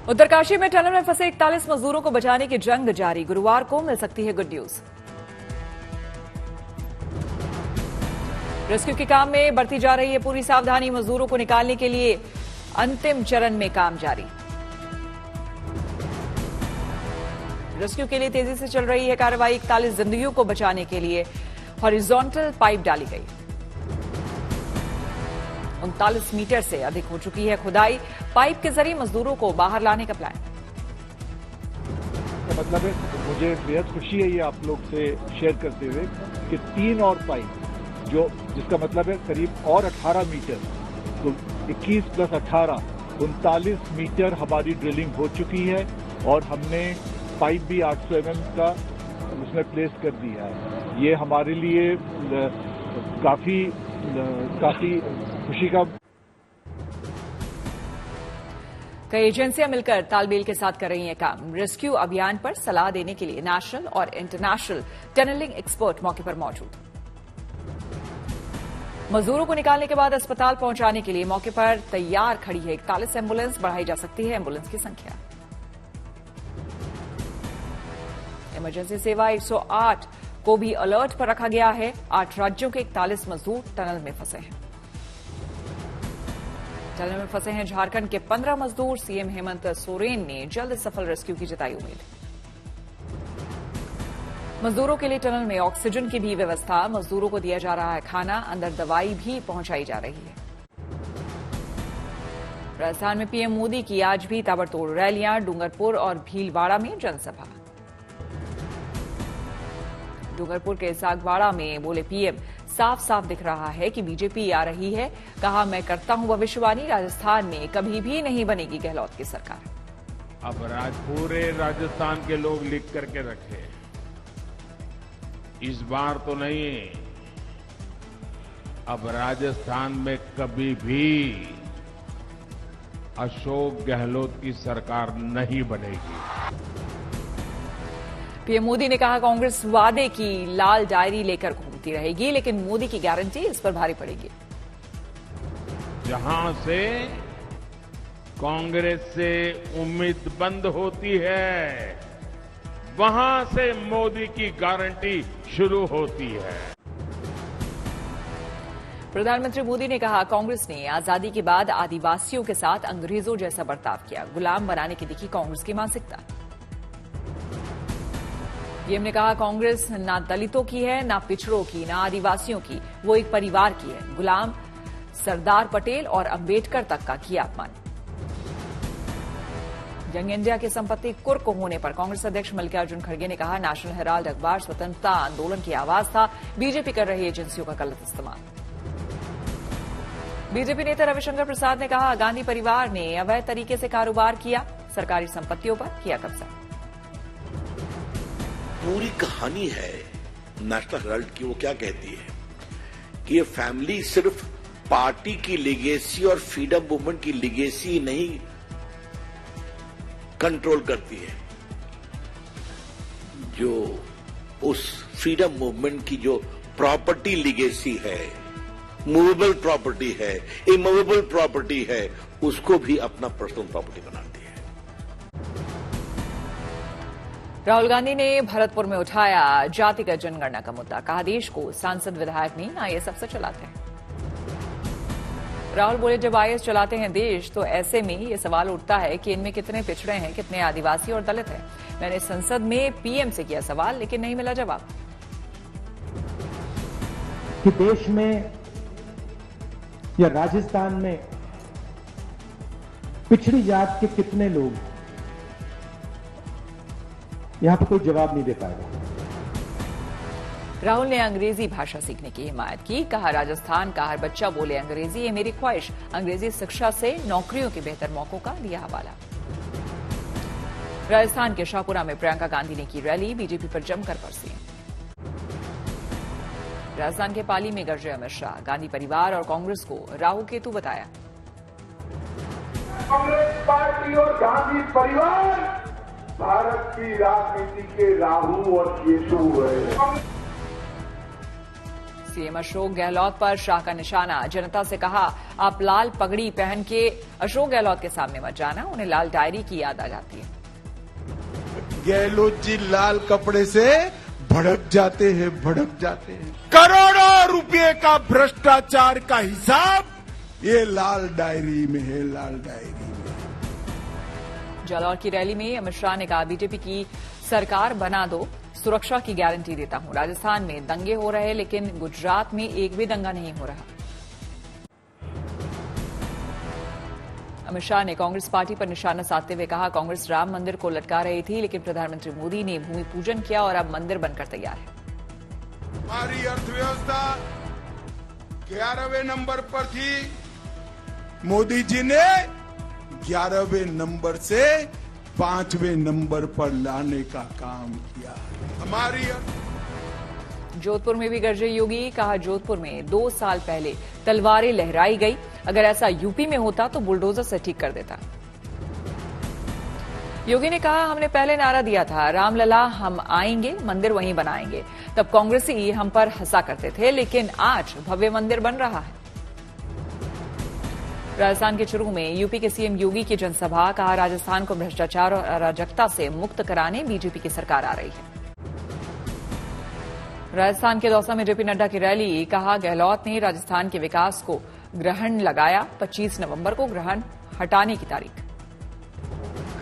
उत्तरकाशी में टनल में फंसे 41 मजदूरों को बचाने की जंग जारी। गुरुवार को मिल सकती है गुड न्यूज। रेस्क्यू के काम में बरती जा रही है पूरी सावधानी। मजदूरों को निकालने के लिए अंतिम चरण में काम जारी। रेस्क्यू के लिए तेजी से चल रही है कार्रवाई। 41 जिंदगियों को बचाने के लिए हॉरिजॉन्टल पाइप डाली गई। 39 मीटर से अधिक हो चुकी है खुदाई। पाइप के जरिए मजदूरों को बाहर लाने का प्लान। मतलब है, मुझे बेहद खुशी है ये आप लोग से शेयर करते हुए कि 3 और पाइप जिसका मतलब है करीब और 18 मीटर, तो 21 प्लस 18 39 मीटर हमारी ड्रिलिंग हो चुकी है और हमने पाइप भी 800 mm का उसमें प्लेस कर दिया है। ये हमारे लिए काफी खुशी का। कई एजेंसियां मिलकर तालमेल के साथ कर रही हैं काम। रेस्क्यू अभियान पर सलाह देने के लिए नेशनल और इंटरनेशनल टनलिंग एक्सपर्ट मौके पर मौजूद। मजदूरों को निकालने के बाद अस्पताल पहुंचाने के लिए मौके पर तैयार खड़ी है 41 एम्बुलेंस। बढ़ाई जा सकती है एम्बुलेंस की संख्या। इमरजेंसी सेवा 108 को भी अलर्ट पर रखा गया है। 8 राज्यों के 41 मजदूर टनल में फंसे हैं। टनल में फंसे हैं झारखंड के 15 मजदूर। सीएम हेमंत सोरेन ने जल्द सफल रेस्क्यू की जताई उम्मीद। मजदूरों के लिए टनल में ऑक्सीजन की भी व्यवस्था। मजदूरों को दिया जा रहा है खाना। अंदर दवाई भी पहुंचाई जा रही है। राजस्थान में पीएम मोदी की आज भी ताबड़तोड़ रैलियां। डूंगरपुर और भीलवाड़ा में जनसभा। डूंगरपुर के सागवाड़ा में बोले पीएम, साफ साफ दिख रहा है कि बीजेपी आ रही है। कहा, मैं करता हूं भविष्यवाणी, राजस्थान में कभी भी नहीं बनेगी गहलोत की सरकार। अब पूरे राजस्थान के लोग लिख करके रखे, इस बार तो नहीं, अब राजस्थान में कभी भी अशोक गहलोत की सरकार नहीं बनेगी। पीएम मोदी ने कहा, कांग्रेस वादे की लाल डायरी लेकर घूमती रहेगी, लेकिन मोदी की गारंटी इस पर भारी पड़ेगी। जहां से कांग्रेस से उम्मीद बंद होती है, वहां से मोदी की गारंटी शुरू होती है। प्रधानमंत्री मोदी ने कहा, कांग्रेस ने आजादी के बाद आदिवासियों के साथ अंग्रेजों जैसा बर्ताव किया। गुलाम बनाने की दिखी कांग्रेस की मानसिकता। पीएम ने कहा, कांग्रेस ना दलितों की है, ना पिछड़ों की, ना आदिवासियों की, वो एक परिवार की है। गुलाम सरदार पटेल और अंबेडकर तक का किया अपमान। यंग इंडिया की संपत्ति कुर्क होने पर कांग्रेस अध्यक्ष मल्लिकार्जुन खड़गे ने कहा, नेशनल हेराल्ड अखबार स्वतंत्रता आंदोलन की आवाज था। बीजेपी कर रही एजेंसियों का गलत इस्तेमाल। बीजेपी नेता रविशंकर प्रसाद ने कहा, गांधी परिवार ने अवैध तरीके से कारोबार किया, सरकारी संपत्तियों पर किया कब्जा। पूरी कहानी है नेशनल हेराल्ड की। वो क्या कहती है कि ये फैमिली सिर्फ पार्टी की लिगेसी और फ्रीडम मूवमेंट की लिगेसी नहीं कंट्रोल करती है, जो उस फ्रीडम मूवमेंट की जो प्रॉपर्टी लिगेसी है, मूवेबल प्रॉपर्टी है, इमूवेबल प्रॉपर्टी है, उसको भी अपना पर्सनल प्रॉपर्टी बनाती है। राहुल गांधी ने भरतपुर में उठाया जातिगत जनगणना का मुद्दा। कहा, देश को सांसद विधायक नहीं, आईएएस अफसर चलाते हैं। राहुल बोले, जब आईएएस चलाते हैं देश, तो ऐसे में ये सवाल उठता है कि इनमें कितने पिछड़े हैं, कितने आदिवासी और दलित हैं। मैंने संसद में पीएम से किया सवाल, लेकिन नहीं मिला जवाब। कि देश में या राजस्थान में पिछड़ी जात के कितने लोग, यहां पर कोई जवाब नहीं दे पाएगा। राहुल ने अंग्रेजी भाषा सीखने की हिमायत की। कहा, राजस्थान का हर बच्चा बोले अंग्रेजी, ये मेरी ख्वाहिश। अंग्रेजी शिक्षा से नौकरियों के बेहतर मौकों का दिया हवाला। राजस्थान के शाहपुरा में प्रियंका गांधी ने की रैली। बीजेपी पर जमकर बरसी। राजस्थान के पाली में गरजे अमित शाह। गांधी परिवार और कांग्रेस को राहु केतु बताया। कांग्रेस पार्टी और गांधी परिवार भारत की राजनीति के राहु और केतु है। सीएम अशोक गहलोत पर शाह का निशाना, जनता से कहा आप लाल पगड़ी पहन के अशोक गहलोत के सामने मत जाना, उन्हें लाल डायरी की याद आ जाती है। गहलोत जी लाल कपड़े से भड़क जाते हैं। करोड़ों रुपए का भ्रष्टाचार का हिसाब ये लाल डायरी में है, लाल डायरी में। जालौर की रैली में अमित शाह ने कहा बीजेपी की सरकार बना दो, सुरक्षा की गारंटी देता हूं। राजस्थान में दंगे हो रहे लेकिन गुजरात में एक भी दंगा नहीं हो रहा। अमित शाह ने कांग्रेस पार्टी पर निशाना साधते हुए कहा कांग्रेस राम मंदिर को लटका रही थी लेकिन प्रधानमंत्री मोदी ने भूमि पूजन किया और अब मंदिर बनकर तैयार है। हमारी अर्थव्यवस्था 11वें नंबर पर थी, मोदी जी ने 11वें नंबर से 5वें नंबर पर लाने का काम किया। हमारी जोधपुर में भी गरजे योगी, कहा जोधपुर में 2 साल पहले तलवारें लहराई गई, अगर ऐसा यूपी में होता तो बुलडोजर से ठीक कर देता। योगी ने कहा हमने पहले नारा दिया था रामलला हम आएंगे मंदिर वहीं बनाएंगे, तब कांग्रेसी हम पर हंसा करते थे लेकिन आज भव्य मंदिर बन रहा है। राजस्थान के चुरू में यूपी के सीएम योगी की जनसभा, कहा राजस्थान को भ्रष्टाचार और अराजकता से मुक्त कराने बीजेपी की सरकार आ रही है। राजस्थान के दौसा में जेपी नड्डा की रैली, कहा गहलोत ने राजस्थान के विकास को ग्रहण लगाया, 25 नवंबर को ग्रहण हटाने की तारीख।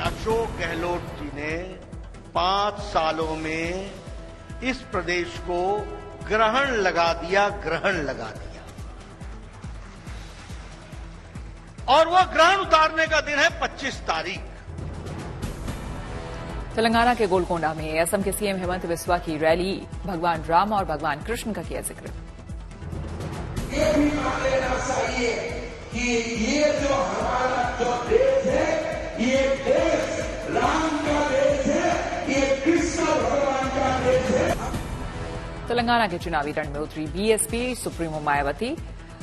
अशोक गहलोत जी ने 5 सालों में इस प्रदेश को ग्रहण लगा दिया, और वो ग्रहण उतारने का दिन है 25 तारीख। तेलंगाना के गोलकोंडा में असम के सीएम हेमंत बिस्वा की रैली, भगवान राम और भगवान कृष्ण का किया जिक्र। ये भी मान लेना चाहिए कि ये जो हमारा जो देश है, ये देश राम का देश है, ये कृष्ण भगवान का देश है। तेलंगाना के चुनावी रण में उतरी बीएसपी सुप्रीमो मायावती,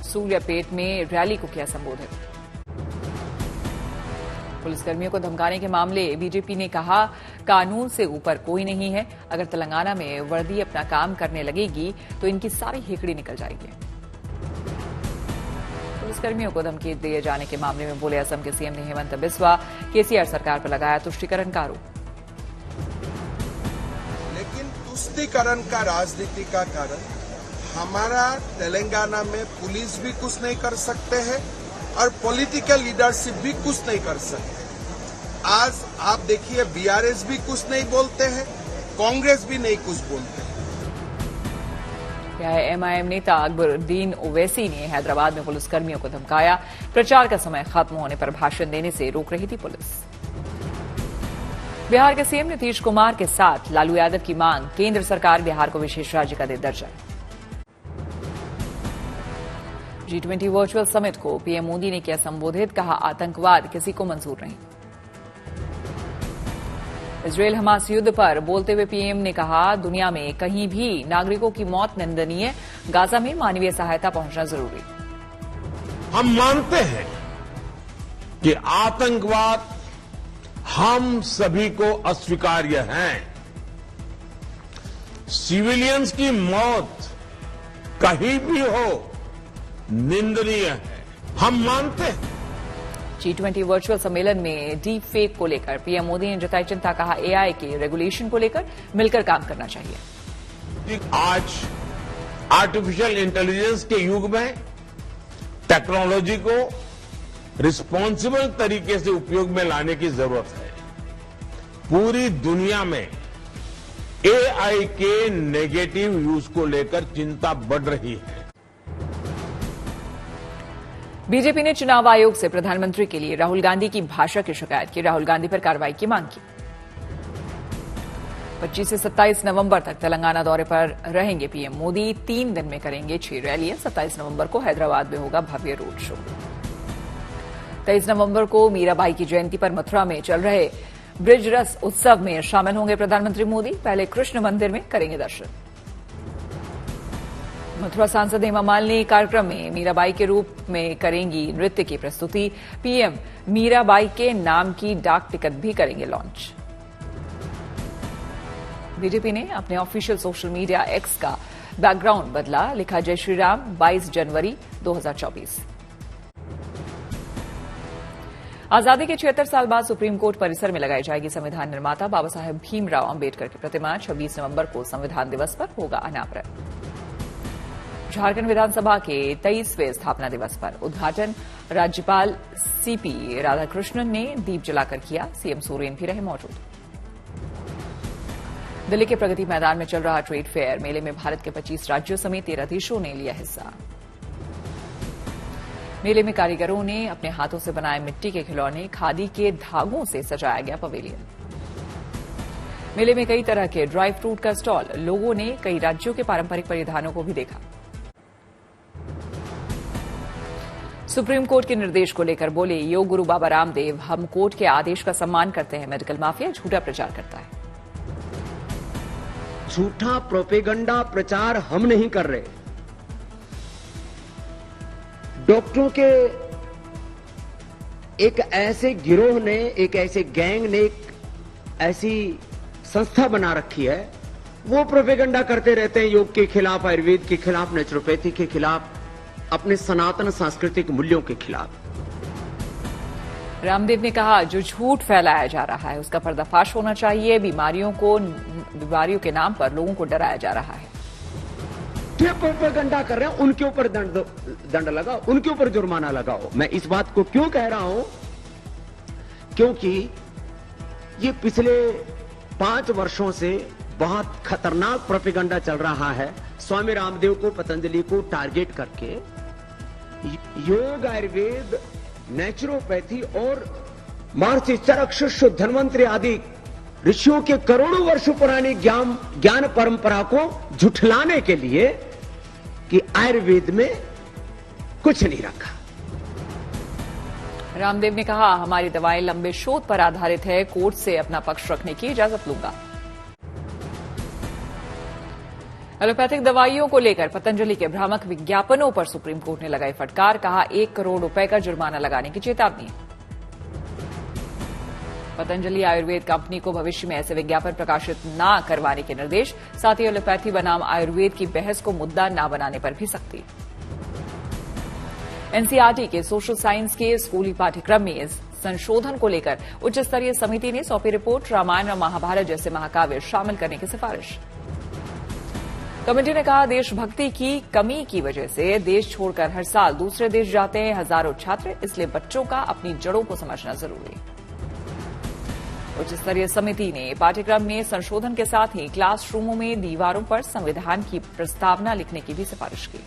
सूर्यापेट में रैली को किया संबोधित। पुलिसकर्मियों को धमकाने के मामले, बीजेपी ने कहा कानून से ऊपर कोई नहीं है, अगर तेलंगाना में वर्दी अपना काम करने लगेगी तो इनकी सारी हेकड़ी निकल जाएगी। पुलिसकर्मियों को धमकी दिए जाने के मामले में बोले असम के सीएम ने हेमंत बिस्वा, केसीआर सरकार पर लगाया तुष्टीकरण का आरोप। लेकिन तुष्टीकरण का राजनीति का कारण हमारा तेलंगाना में पुलिस भी कुछ नहीं कर सकते हैं और पॉलिटिकल लीडरशिप भी कुछ नहीं कर सकते। आज आप देखिए बीआरएस भी कुछ नहीं बोलते हैं, कांग्रेस भी नहीं कुछ बोलते हैं। एमआईएम नेता अकबरुद्दीन ओवैसी ने हैदराबाद में पुलिसकर्मियों को धमकाया, प्रचार का समय खत्म होने पर भाषण देने से रोक रही थी पुलिस। बिहार के सीएम नीतीश कुमार के साथ लालू यादव की मांग, केंद्र सरकार बिहार को विशेष राज्य का दे दर्जा। G20 वर्चुअल समिट को पीएम मोदी ने किया संबोधित, कहा आतंकवाद किसी को मंजूर नहीं। इजरायल हमास युद्ध पर बोलते हुए पीएम ने कहा दुनिया में कहीं भी नागरिकों की मौत निंदनीय, गाजा में मानवीय सहायता पहुंचना जरूरी। हम मानते हैं कि आतंकवाद हम सभी को अस्वीकार्य है। सिविलियंस की मौत कहीं भी हो निंदनीय है, हम मानते हैं। G20 वर्चुअल सम्मेलन में डीप फेक को लेकर पीएम मोदी ने जताई चिंता, कहा एआई के रेगुलेशन को लेकर मिलकर काम करना चाहिए। आज आर्टिफिशियल इंटेलिजेंस के युग में टेक्नोलॉजी को रिस्पॉन्सिबल तरीके से उपयोग में लाने की जरूरत है। पूरी दुनिया में एआई के नेगेटिव यूज को लेकर चिंता बढ़ रही है। बीजेपी ने चुनाव आयोग से प्रधानमंत्री के लिए राहुल गांधी की भाषा की शिकायत की, राहुल गांधी पर कार्रवाई की मांग की। 25 से 27 नवंबर तक तेलंगाना दौरे पर रहेंगे पीएम मोदी, 3 दिन में करेंगे 6 रैलियां। 27 नवंबर को हैदराबाद में होगा भव्य रोड शो। 23 नवंबर को मीराबाई की जयंती पर मथुरा में चल रहे ब्रिज रस उत्सव में शामिल होंगे प्रधानमंत्री मोदी, पहले कृष्ण मंदिर में करेंगे दर्शन। मथुरा सांसद हेमा मालिनी कार्यक्रम में मीराबाई के रूप में करेंगी नृत्य की प्रस्तुति। पीएम मीराबाई के नाम की डाक टिकट भी करेंगे लॉन्च। बीजेपी ने अपने ऑफिशियल सोशल मीडिया एक्स का बैकग्राउंड बदला, लिखा जय श्री राम 22 जनवरी 2024। आजादी के 76 साल बाद सुप्रीम कोर्ट परिसर में लगाई जाएगी संविधान निर्माता बाबा साहेब भीमराव अंबेडकर की प्रतिमा। 26 नवंबर को संविधान दिवस पर होगा अनावरण। झारखंड विधानसभा के 23वें स्थापना दिवस पर उद्घाटन राज्यपाल सीपी राधाकृष्णन ने दीप जलाकर किया। सीएम सोरेन भी रहे मौजूद। दिल्ली के प्रगति मैदान में चल रहा ट्रेड फेयर मेले में भारत के 25 राज्यों समेत 13 देशों ने लिया हिस्सा। मेले में कारीगरों ने अपने हाथों से बनाए मिट्टी के खिलौने, खादी के धागों से सजाया गया पवेलियन। मेले में कई तरह के ड्राई फ्रूट का स्टॉल, लोगों ने कई राज्यों के पारंपरिक परिधानों को भी देखा। सुप्रीम कोर्ट के निर्देश को लेकर बोले योग गुरु बाबा रामदेव, हम कोर्ट के आदेश का सम्मान करते हैं, मेडिकल माफिया झूठा प्रचार करता है। झूठा प्रोपेगंडा प्रचार हम नहीं कर रहे। डॉक्टरों के एक ऐसे गिरोह ने, एक ऐसे गैंग ने, एक ऐसी संस्था बना रखी है, वो प्रोपेगंडा करते रहते हैं योग के खिलाफ, आयुर्वेद के खिलाफ, नेचुरोपैथी के खिलाफ, अपने सनातन सांस्कृतिक मूल्यों के खिलाफ। रामदेव ने कहा जो झूठ फैलाया जा रहा है उसका पर्दाफाश होना चाहिए। बीमारियों के नाम पर लोगों को डराया जा रहा है। जो प्रोपेगंडा कर रहे हैं उनके ऊपर दंड लगाओ, उनके ऊपर जुर्माना लगाओ। मैं इस बात को क्यों कह रहा हूं? क्योंकि ये पिछले 5 वर्षों से बहुत खतरनाक प्रोपेगंडा चल रहा है। स्वामी रामदेव को, पतंजलि को टारगेट करके योग, आयुर्वेद, नेचुरोपैथी और महर्षि चरक, धन्वंतरि आदि ऋषियों के करोड़ों वर्षों पुरानी ज्ञान परंपरा को झुठलाने के लिए कि आयुर्वेद में कुछ नहीं रखा। रामदेव ने कहा हमारी दवाएं लंबे शोध पर आधारित है, कोर्ट से अपना पक्ष रखने की इजाजत लूंगा। एलोपैथिक दवाइयों को लेकर पतंजलि के भ्रामक विज्ञापनों पर सुप्रीम कोर्ट ने लगाई फटकार, कहा 1 करोड़ रुपए का जुर्माना लगाने की चेतावनी। पतंजलि आयुर्वेद कंपनी को भविष्य में ऐसे विज्ञापन प्रकाशित न करवाने के निर्देश, साथ ही एलोपैथी बनाम आयुर्वेद की बहस को मुद्दा न बनाने पर भी सख्ती। एनसीईआरटी के सोशल साइंस के स्कूली पाठ्यक्रम में इस संशोधन को लेकर उच्च स्तरीय समिति ने सौंपी रिपोर्ट, रामायण और महाभारत जैसे महाकाव्य शामिल करने की सिफारिश। कमेटी ने कहा देशभक्ति की कमी की वजह से देश छोड़कर हर साल दूसरे देश जाते हैं हजारों छात्र, इसलिए बच्चों का अपनी जड़ों को समझना जरूरी। उच्च स्तरीय समिति ने पाठ्यक्रम में संशोधन के साथ ही क्लासरूमों में दीवारों पर संविधान की प्रस्तावना लिखने की भी सिफारिश की।